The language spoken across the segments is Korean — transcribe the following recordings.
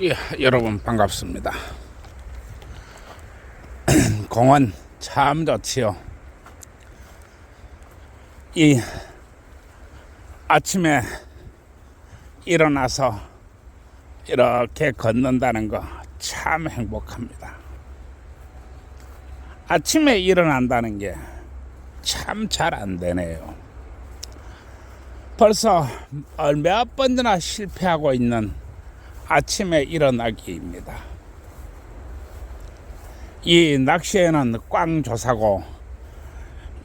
예, 여러분 반갑습니다. 공원 참 좋지요. 이 아침에 일어나서 이렇게 걷는다는 거 참 행복합니다. 아침에 일어난다는 게 참 잘 안 되네요. 벌써 몇 번이나 실패하고 있는 아침에 일어나기입니다. 이 낚시에는 꽝조사고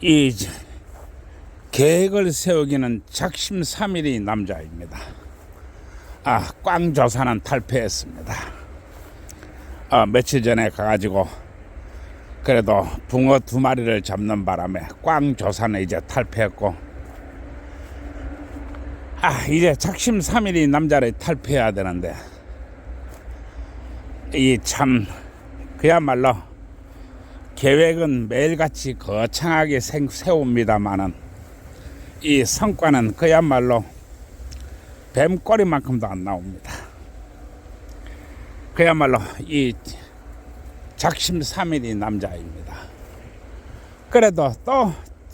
이 계획을 세우기는 작심삼일이 남자입니다. 꽝조사는 탈패했습니다. 며칠 전에 가가지고 그래도 붕어 2마리를 잡는 바람에 꽝조사는 이제 탈패했고, 이제 작심삼일이 남자를 탈패해야 되는데 이 참 그야말로 계획은 매일같이 거창하게 세웁니다마는 이 성과는 그야말로 뱀꼬리만큼도 안 나옵니다. 그야말로 이 작심삼일이 남자입니다. 그래도 또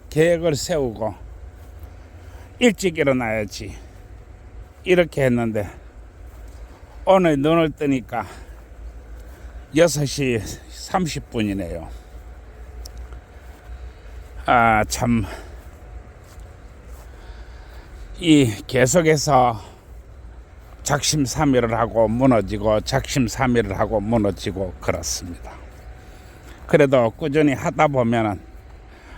계획을 세우고 일찍 일어나야지 이렇게 했는데 오늘 눈을 뜨니까 6시 30분이네요. 참 이 계속해서 작심삼일을 하고 무너지고 작심삼일을 하고 무너지고 그렇습니다. 그래도 꾸준히 하다 보면은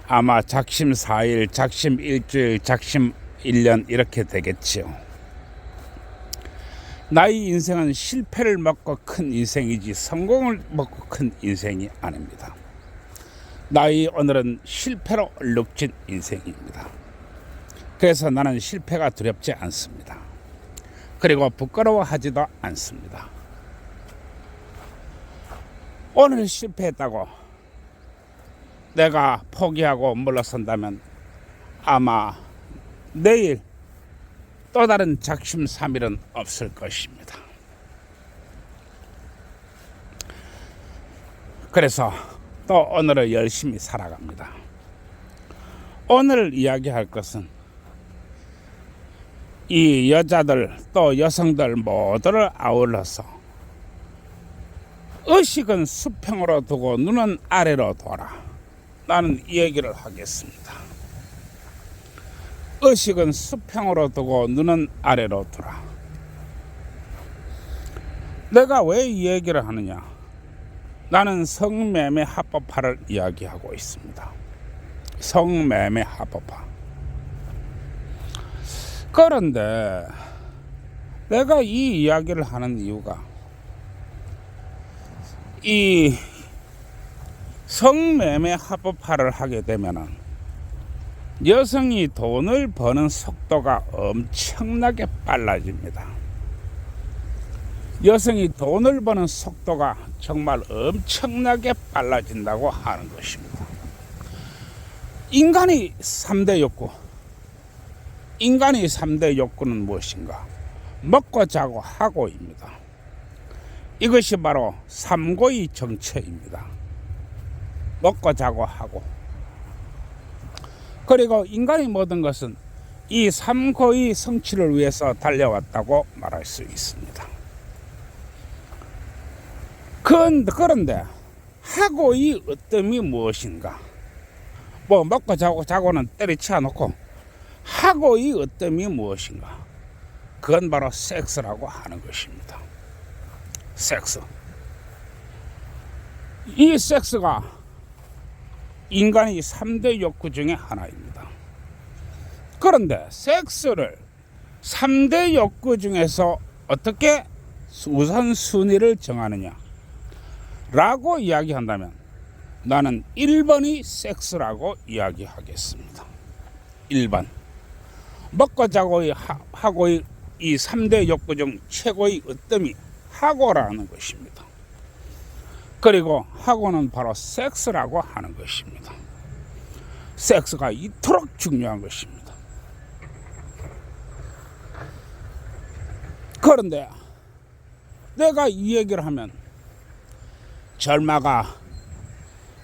아마 작심사일, 작심일주일, 작심1년 이렇게 되겠지요. 나의 인생은 실패를 먹고 큰 인생이지 성공을 먹고 큰 인생이 아닙니다. 나의 오늘은 실패로 얼룩진 인생입니다. 그래서 나는 실패가 두렵지 않습니다. 그리고 부끄러워하지도 않습니다. 오늘 실패했다고 내가 포기하고 물러선다면 아마 내일 또 다른 작심삼일은 없을 것입니다. 그래서 또 오늘을 열심히 살아갑니다. 오늘 이야기할 것은 이 여자들 또 여성들 모두를 아울러서 의식은 수평으로 두고 눈은 아래로 둬라. 나는 이 얘기를 하겠습니다. 의식은 수평으로 두고 눈은 아래로 두라. 내가 왜 이 얘기를 하느냐? 나는 성매매 합법화를 이야기하고 있습니다. 성매매 합법화. 그런데 내가 이 이야기를 하는 이유가 이 성매매 합법화를 하게 되면은 여성이 돈을 버는 속도가 엄청나게 빨라집니다. 여성이 돈을 버는 속도가 정말 엄청나게 빨라진다고 하는 것입니다. 인간의 3대 욕구는 무엇인가? 먹고 자고 하고입니다. 이것이 바로 삼고의 정체입니다. 먹고 자고 하고. 그리고 인간의 모든 것은 이 삼고의 성취를 위해서 달려왔다고 말할 수 있습니다. 그런데 하고의 어뜸이 무엇인가? 먹고 자고는 때려치워 놓고 하고의 어뜸이 무엇인가? 그건 바로 섹스라고 하는 것입니다. 섹스. 이 섹스가 인간의 3대 욕구 중에 하나입니다. 그런데 섹스를 3대 욕구 중에서 어떻게 우선순위를 정하느냐 라고 이야기한다면 나는 1번이 섹스라고 이야기하겠습니다. 1번. 먹고 자고의 하고의 이 3대 욕구 중 최고의 으뜸이 하고라는 것입니다. 그리고 하고는 바로 섹스라고 하는 것입니다. 섹스가 이토록 중요한 것입니다. 그런데 내가 이 얘기를 하면 절마가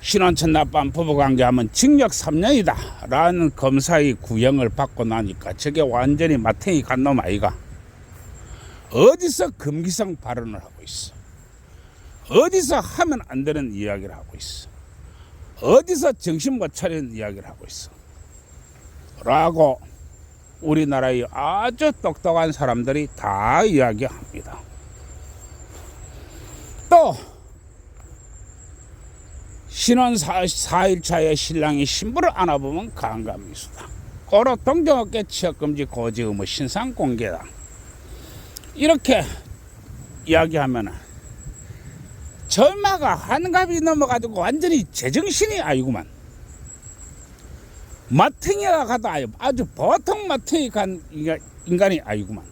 신혼 첫날밤 부부관계하면 징역 3년이다 라는 검사의 구형을 받고 나니까 저게 완전히 마탱이 간 놈 아이가. 어디서 금기성 발언을 하고 있어. 어디서 하면 안 되는 이야기를 하고 있어. 어디서 정신 못 차리는 이야기를 하고 있어 라고 우리나라의 아주 똑똑한 사람들이 다 이야기합니다. 또 신혼 4일차에 신랑이 신부를 안아보면 강간미수다. 고로 동종업계 취업금지 고지 의무 신상 공개다. 이렇게 이야기하면 절마가 한갑이 넘어가지고 완전히 제정신이 아니구만. 마탱이가 가도 아주 보통 마탱이 간 인간이 아니구만.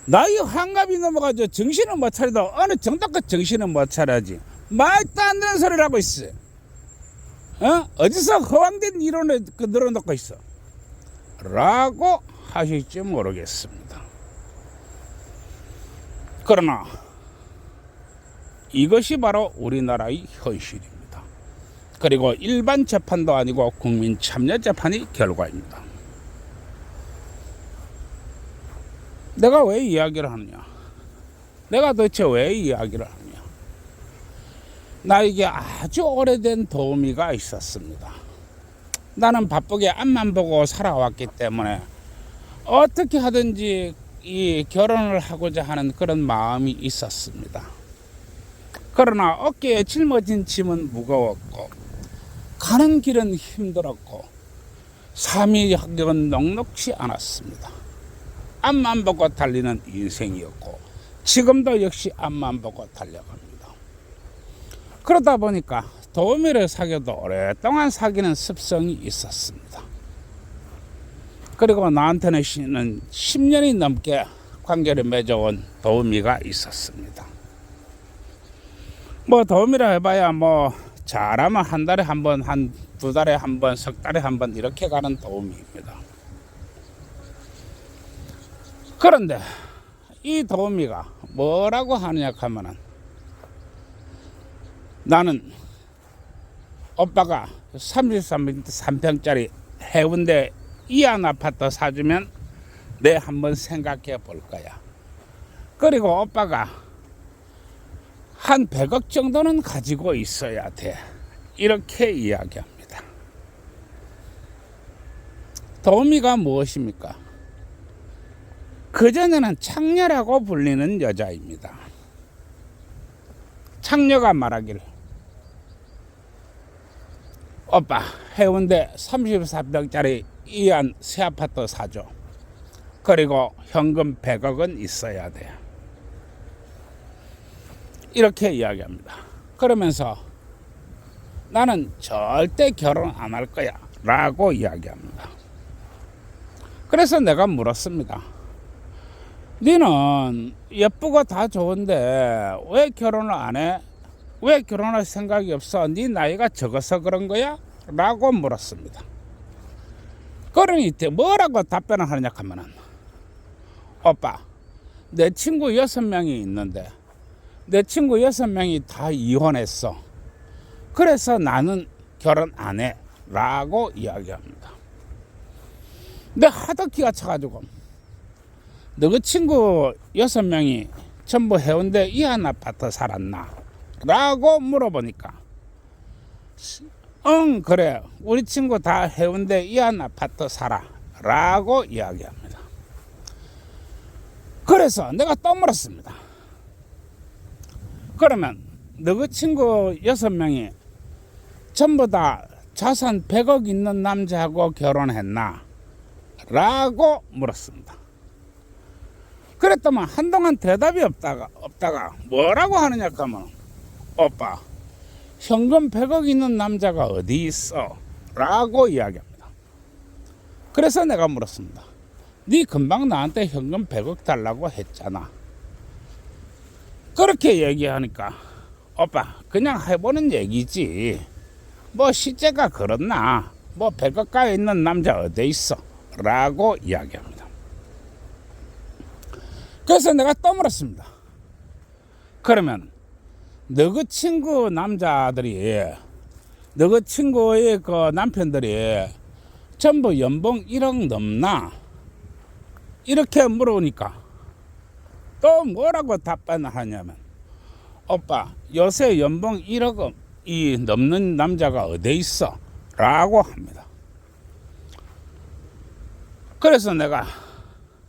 나이 한갑이 넘어가지고 정신을 못 차리도 어느 정도껏 정신을 못 차려야지. 말도 안 되는 소리를 하고 있어. 어디서 허황된 이론을 늘어놓고 있어 라고 하실지 모르겠습니다. 그러나 이것이 바로 우리나라의 현실입니다. 그리고 일반 재판도 아니고 국민 참여 재판의 결과입니다. 내가 왜 이야기를 하느냐? 내가 도대체 왜 이야기를 하느냐? 나에게 아주 오래된 도우미가 있었습니다. 나는 바쁘게 앞만 보고 살아왔기 때문에 어떻게 하든지 이 결혼을 하고자 하는 그런 마음이 있었습니다. 그러나 어깨에 짊어진 짐은 무거웠고 가는 길은 힘들었고 삶이 넉넉지 않았습니다. 앞만 보고 달리는 인생이었고 지금도 역시 앞만 보고 달려갑니다. 그러다 보니까 도우미를 사귀어도 오랫동안 사귀는 습성이 있었습니다. 그리고 나한테는 10년이 넘게 관계를 맺어온 도우미가 있었습니다. 뭐 도우미라 해봐야 뭐 잘하면 한 달에 한 번, 한 두 달에 한 번, 석 달에 한 번 이렇게 가는 도우미입니다. 그런데 이 도우미가 뭐라고 하느냐 하면은 나는 오빠가 33평짜리 해운대 이안 아파트 사주면 내 한번 생각해 볼 거야. 그리고 오빠가 한 100억 정도는 가지고 있어야 돼. 이렇게 이야기합니다. 도우미가 무엇입니까? 그전에는 창녀라고 불리는 여자입니다. 창녀가 말하기를 오빠 해운대 34평짜리 이안 새 아파트 사줘. 그리고 현금 100억은 있어야 돼. 이렇게 이야기합니다. 그러면서 나는 절대 결혼 안 할 거야 라고 이야기합니다. 그래서 내가 물었습니다. 너는 예쁘고 다 좋은데 왜 결혼을 안 해? 왜 결혼할 생각이 없어? 네 나이가 적어서 그런 거야? 라고 물었습니다. 그러니 뭐라고 답변을 하느냐 하면은 오빠 내 친구 6명이 있는데 내 친구 6명이 다 이혼했어. 그래서 나는 결혼 안 해 라고 이야기합니다. 근데 하도 기가 차가지고 너 그 친구 6명이 전부 해운대 이안 아파트 살았나? 라고 물어보니까 응 그래 우리 친구 다 해운대 이안 아파트 살아 라고 이야기합니다. 그래서 내가 또 물었습니다. 그러면 너 그 친구 6명이 전부 다 자산 100억 있는 남자하고 결혼했나? 라고 물었습니다. 그랬더만 한동안 대답이 없다가 뭐라고 하느냐 하면 오빠 현금 100억 있는 남자가 어디 있어? 라고 이야기합니다. 그래서 내가 물었습니다. 네 금방 나한테 현금 100억 달라고 했잖아. 그렇게 얘기하니까 오빠 그냥 해보는 얘기지 뭐 실제가 그렇나? 뭐 100억 가에 있는 남자 어디 있어? 라고 이야기합니다. 그래서 내가 떠물었습니다. 그러면 너그 친구 남자들이, 너그 친구의 그 남편들이 전부 연봉 1억 넘나? 이렇게 물어보니까 또 뭐라고 답변을 하냐면, 오빠 요새 연봉 1억이 넘는 남자가 어디 있어? 라고 합니다. 그래서 내가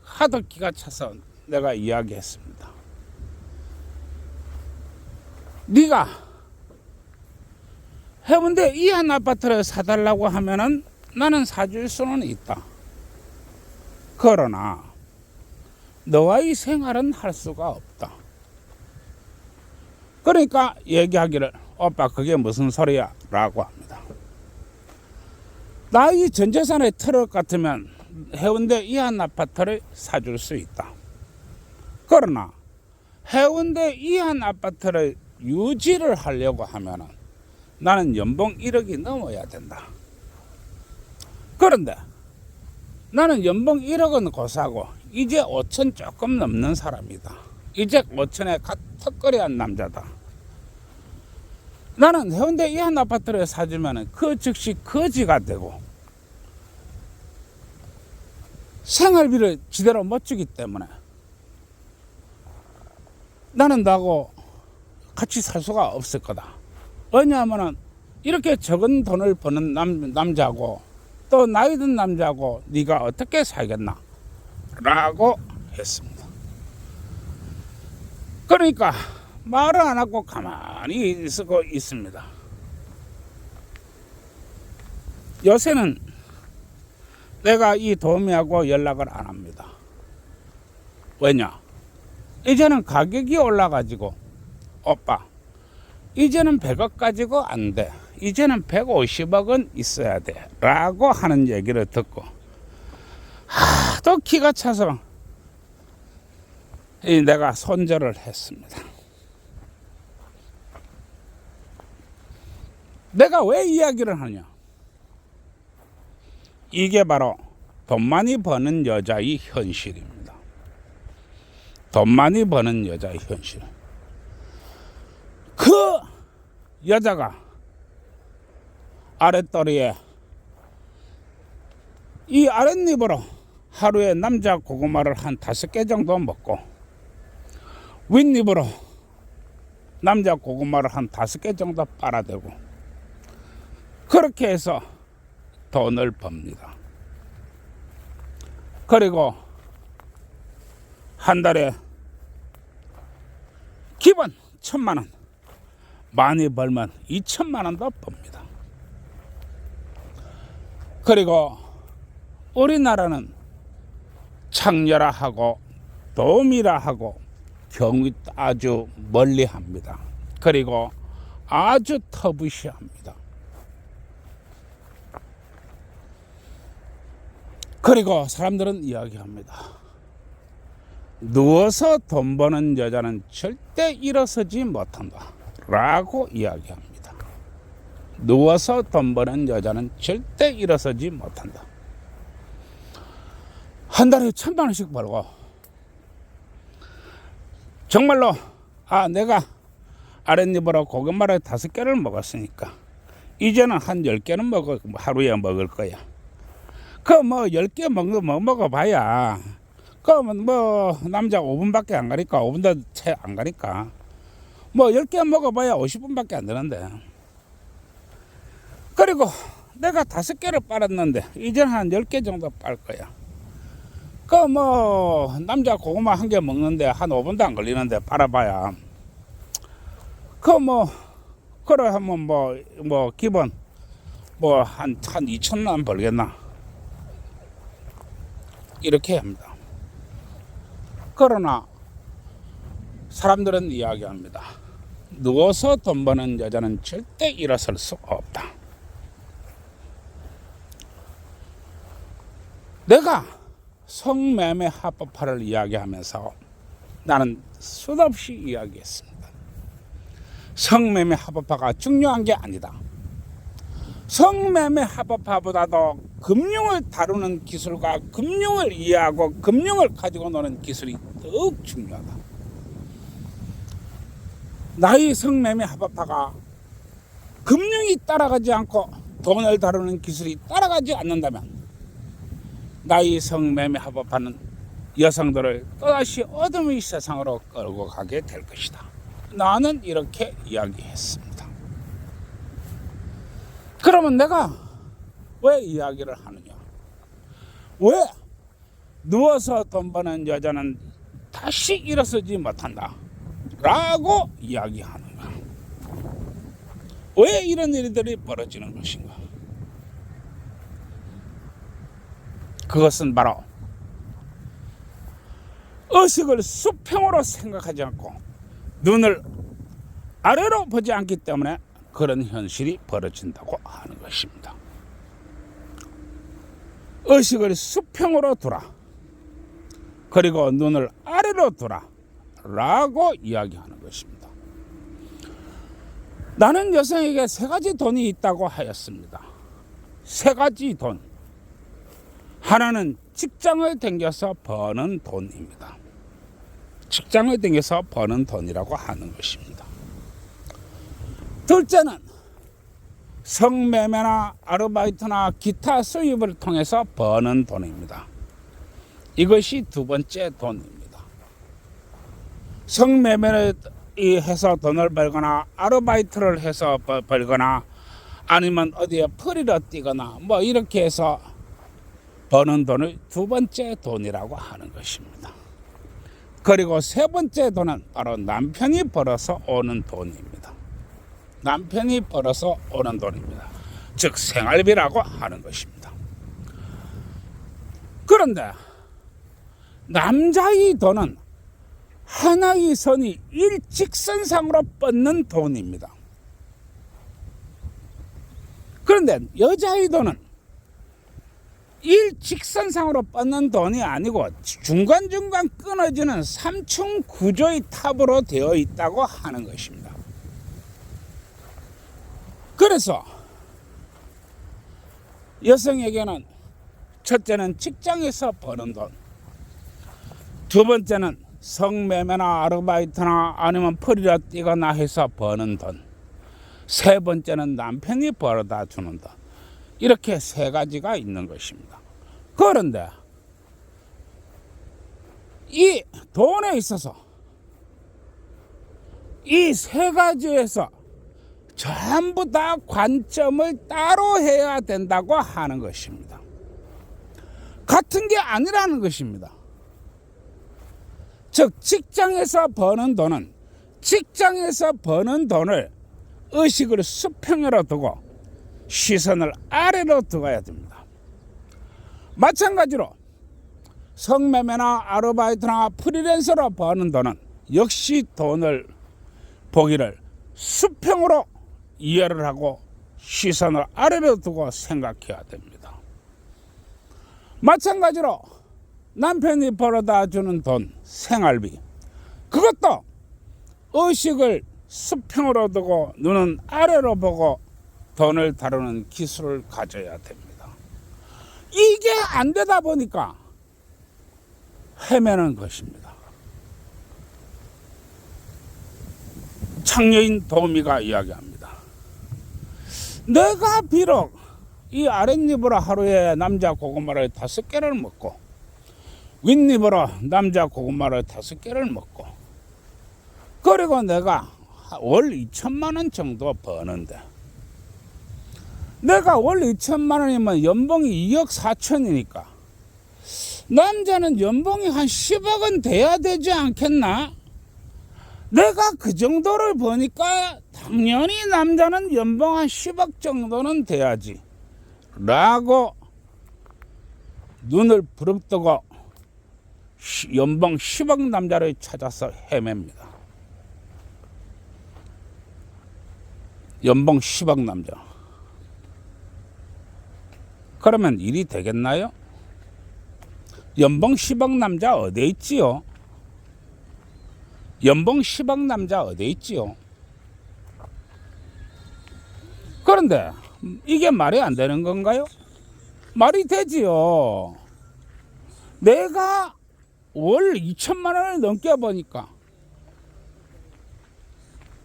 하도 기가 차서 내가 이야기했습니다. 네가 해운대 이한 아파트를 사달라고 하면은 나는 사줄 수는 있다. 그러나 너와의 생활은 할 수가 없다. 그러니까 얘기하기를, 오빠 그게 무슨 소리야? 라고 합니다. 나의 전재산의 트럭 같으면 해운대 이한 아파트를 사줄 수 있다. 그러나 해운대 이한 아파트를 유지를 하려고 하면은 나는 연봉 1억이 넘어야 된다. 그런데 나는 연봉 1억은 고사고 이제 5천 조금 넘는 사람이다. 이제 5천에 턱걸이한 남자다. 나는 해운대 이한 아파트를 사주면 그 즉시 거지가 되고 생활비를 제대로 못 주기 때문에 나는 나하고 같이 살 수가 없을 거다. 왜냐하면 이렇게 적은 돈을 버는 남자고 또 나이 든 남자고 네가 어떻게 살겠나? 라고 했습니다. 그러니까 말을 안 하고 가만히 있고 있습니다. 요새는 내가 이 도우미하고 연락을 안 합니다. 왜냐? 이제는 가격이 올라가지고, 오빠 이제는 100억 가지고 안 돼. 이제는 150억은 있어야 돼. 라고 하는 얘기를 듣고 또 기가 차서 내가 손절을 했습니다. 내가 왜 이야기를 하냐? 이게 바로 돈 많이 버는 여자의 현실입니다. 돈 많이 버는 여자의 현실. 그 여자가 아랫도리에 이 아랫입으로 하루에 남자 고구마를 한 5개 정도 먹고 윗입으로 남자 고구마를 한 5개 정도 빨아대고 그렇게 해서 돈을 법니다. 그리고 한 달에 기본 1,000만 원, 많이 벌면 2천만 원도 법니다. 그리고 우리나라는 창녀라하고 도우미라하고 경위 아주 멀리합니다. 그리고 아주 터부시합니다. 그리고 사람들은 이야기합니다. 누워서 돈 버는 여자는 절대 일어서지 못한다 라고 이야기합니다. 누워서 돈 버는 여자는 절대 일어서지 못한다. 한 달에 1,000만 원씩 벌고 정말로 내가 아랫입으로 고구마를 5개를 먹었으니까 이제는 한 10개는 하루에 먹을 거야. 그 10개 먹어봐야 그러면 남자 5분밖에 안 가니까 5분도 채 안 가니까 10개 먹어봐야 50분밖에 안 되는데, 그리고 내가 5개를 빨았는데 이제는 한 10개 정도 빨 거야. 남자 고구마 1개 먹는데 한 5분도 안 걸리는데 빨아봐야 그래 하면 기본 한 2,000만 원 벌겠나 이렇게 합니다. 그러나 사람들은 이야기합니다. 누워서 돈 버는 여자는 절대 일어설 수 없다. 내가 성매매 합법화를 이야기하면서 나는 수없이 이야기했습니다. 성매매 합법화가 중요한 게 아니다. 성매매 합법화보다도 금융을 다루는 기술과 금융을 이해하고 금융을 가지고 노는 기술이 더욱 중요하다. 나의 성매매 합법화가 금융이 따라가지 않고 돈을 다루는 기술이 따라가지 않는다면 나의 성매매 합법화는 여성들을 또다시 어둠의 세상으로 끌고 가게 될 것이다. 나는 이렇게 이야기했습니다. 그러면 내가 왜 이야기를 하느냐? 왜 누워서 돈 버는 여자는 다시 일어서지 못한다 라고 이야기하는가? 왜 이런 일들이 벌어지는 것인가? 그것은 바로 의식을 수평으로 생각하지 않고 눈을 아래로 보지 않기 때문에 그런 현실이 벌어진다고 하는 것입니다. 의식을 수평으로 두라. 그리고 눈을 아래로 두라. 라고 이야기하는 것입니다. 나는 여성에게 세 가지 돈이 있다고 하였습니다. 세 가지 돈. 하나는 직장을 다녀서 버는 돈입니다. 직장을 다녀서 버는 돈이라고 하는 것입니다. 둘째는 성매매나 아르바이트나 기타 수입을 통해서 버는 돈입니다. 이것이 두 번째 돈입니다. 성매매를 해서 돈을 벌거나 아르바이트를 해서 벌거나 아니면 어디에 풀이를 뛰거나 뭐 이렇게 해서 버는 돈을 두 번째 돈이라고 하는 것입니다. 그리고 세 번째 돈은 바로 남편이 벌어서 오는 돈입니다. 남편이 벌어서 오는 돈입니다. 즉 생활비라고 하는 것입니다. 그런데 남자의 돈은 하나의 선이 일직선상으로 뻗는 돈입니다. 그런데 여자의 돈은 일직선상으로 뻗는 돈이 아니고 중간중간 끊어지는 삼층 구조의 탑으로 되어 있다고 하는 것입니다. 그래서 여성에게는 첫째는 직장에서 버는 돈, 두 번째는 성매매나 아르바이트나 아니면 풀이라 뛰거나 해서 버는 돈, 세 번째는 남편이 벌어다 주는 돈. 이렇게 세 가지가 있는 것입니다. 그런데 이 돈에 있어서 이 세 가지에서 전부 다 관점을 따로 해야 된다고 하는 것입니다. 같은 게 아니라는 것입니다. 즉 직장에서 버는 돈은 직장에서 버는 돈을 의식을 수평으로 두고 시선을 아래로 두어야 됩니다. 마찬가지로 성매매나 아르바이트나 프리랜서로 버는 돈은 역시 돈을 보기를 수평으로 이해를 하고 시선을 아래로 두고 생각해야 됩니다. 마찬가지로 남편이 벌어다 주는 돈, 생활비, 그것도 의식을 수평으로 두고 눈은 아래로 보고 돈을 다루는 기술을 가져야 됩니다. 이게 안 되다 보니까 헤매는 것입니다. 창녀인 도우미가 이야기합니다. 내가 비록 이 아랫입으로 하루에 남자 고구마를 5개를 먹고 윗입으로 남자 고구마를 5개를 먹고 그리고 내가 월 2천만 원 정도 버는데 내가 월 2천만 원이면 연봉이 2억 4천이니까 남자는 연봉이 한 10억은 돼야 되지 않겠나? 내가 그 정도를 버니까 당연히 남자는 연봉 한 10억 정도는 돼야지 라고 눈을 부릅뜨고 연봉 10억 남자를 찾아서 헤맵니다. 연봉 10억 남자. 그러면 일이 되겠나요? 연봉 10억 남자 어디 있지요? 연봉 10억 남자 어디 있지요? 그런데 이게 말이 안 되는 건가요? 말이 되지요. 내가 월 2천만 원을 넘게 버니까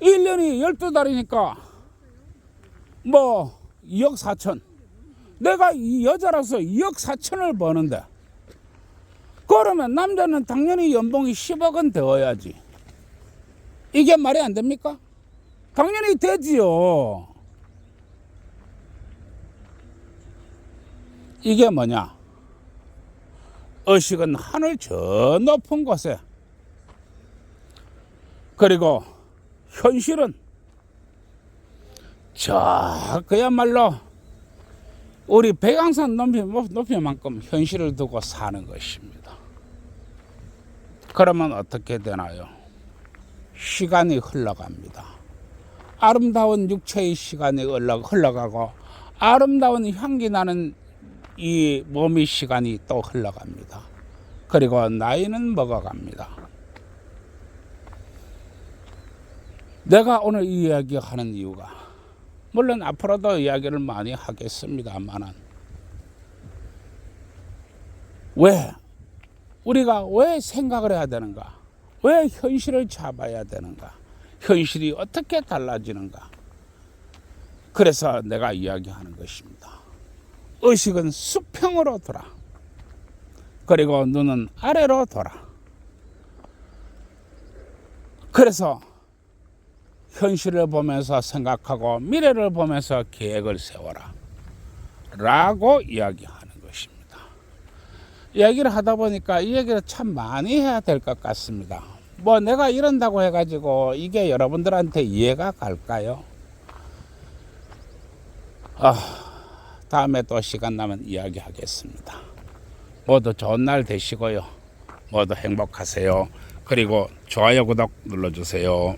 1년이 12달이니까 뭐 2억 4천. 내가 이 여자라서 2억 4천을 버는데 그러면 남자는 당연히 연봉이 10억은 되어야지. 이게 말이 안 됩니까? 당연히 되지요. 이게 뭐냐? 의식은 하늘 저 높은 곳에, 그리고 현실은 저 그야말로 우리 백양산 높이만큼 현실을 두고 사는 것입니다. 그러면 어떻게 되나요? 시간이 흘러갑니다. 아름다운 육체의 시간이 흘러가고 아름다운 향기 나는 이 몸의 시간이 또 흘러갑니다. 그리고 나이는 먹어갑니다. 내가 오늘 이 이야기하는 이유가, 물론 앞으로도 이야기를 많이 하겠습니다만, 우리가 왜 생각을 해야 되는가? 왜 현실을 잡아야 되는가? 현실이 어떻게 달라지는가? 그래서 내가 이야기하는 것입니다. 의식은 수평으로 돌아. 그리고 눈은 아래로 돌아. 그래서 현실을 보면서 생각하고 미래를 보면서 계획을 세워라 라고 이야기하는 것입니다. 이야기를 하다 보니까 이 얘기를 참 많이 해야 될 것 같습니다. 뭐 내가 이런다고 해가지고 이게 여러분들한테 이해가 갈까요? 다음에 또 시간 나면 이야기하겠습니다. 모두 좋은 날 되시고요. 모두 행복하세요. 그리고 좋아요, 구독 눌러주세요.